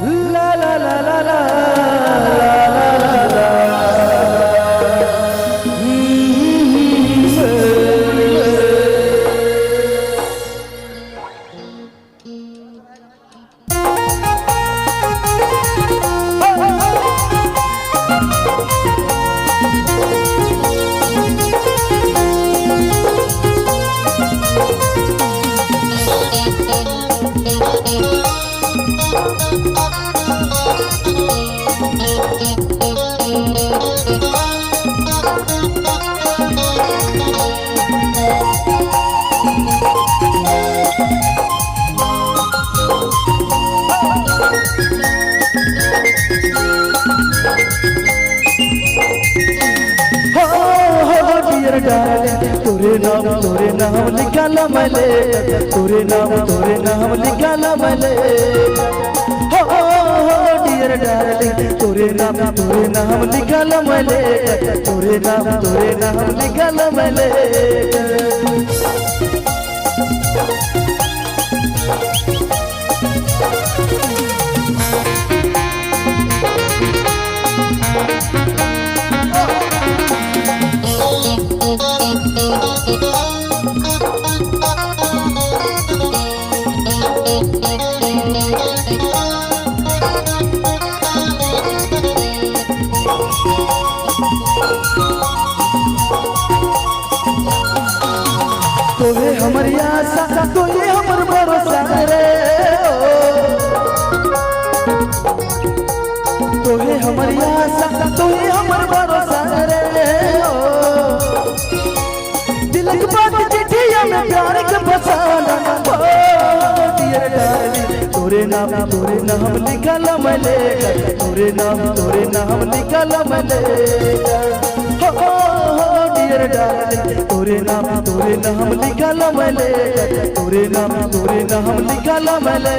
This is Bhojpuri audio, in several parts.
ला ला ला ला ला ला ला ला तोरे नाम लिखाला मैंने तोरे नाम लिखाला मैंने हो डियर डार्लिंग तोरे नाम लिखाला मैंने तोरे नाम लिखाला मैंने तोहे हमर आशा तोहे हमर भरोसा रे तोहे हमर आशा तोहे हमर भरोसा रे दिल के बात चिट्ठिया में प्यार के फसाना डियर डार्लिंग तोरे नाम लिखाला मैंने तोरे नाम लिखाला मैंने हो डियर डार्लिंग तोरे नाम लिखाला मैंने तोरे नाम लिखाला मैंने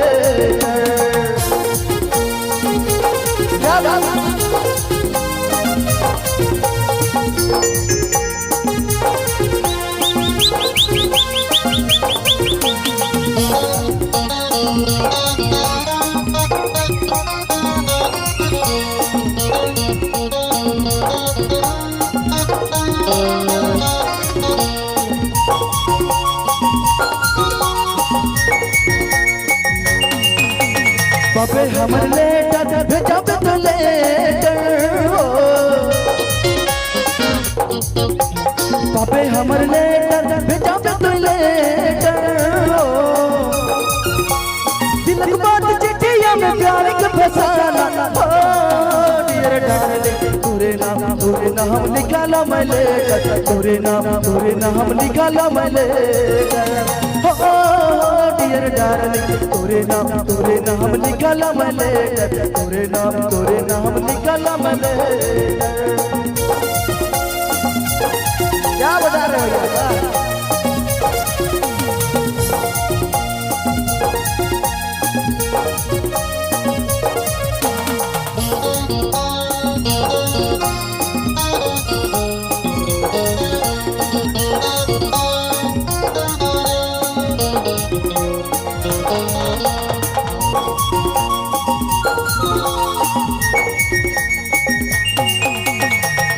बाबे हमर लेटर भेजा पे तो लेटर बाबे हमर लेटर भेजा पे तो लेटर दिल की बात चिट्ठिया में प्यार के फसाना डियर डार्लिंग तोरे नाम लिखाला मैंने तोरे नाम लिखाला मैंने हो डियर डार्लिंग तोरे नाम लिखाला मैंने तोरे नाम लिखाला मैंने क्या बता रहे हो यार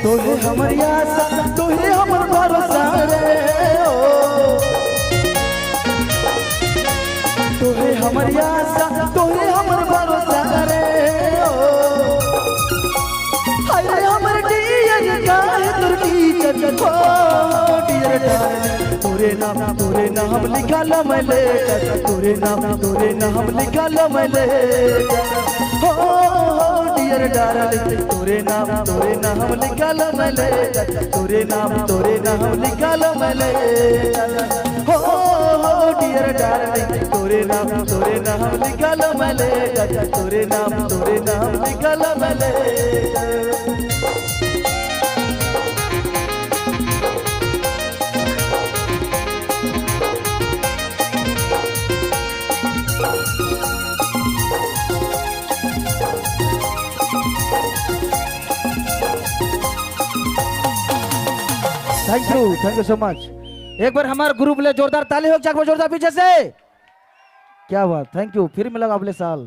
तोहे हमर आशा तोहे हमर भरोसा रे तोहे हमर आशा तोहे हमर भरोसा रे हाय हमर डियर काहे तुरकी चट डियर डार्लिंग तोरे नाम लिखाला मैंने तोरे नाम लिखाला मैंने हो डियर डार्लिंग तोरे नाम लिखाला मैंने तोरे नाम लिखाला मैंने हो डियर डार्लिंग तोरे नाम लिखाला मैंने तोरे नाम लिखाला मैंने थैंक यू सो मच। एक बार हमारे ग्रुप ले जोरदार ताली हो, जोरदार पीछे से। क्या बात, थैंक यू। फिर मिलेगा अगले साल।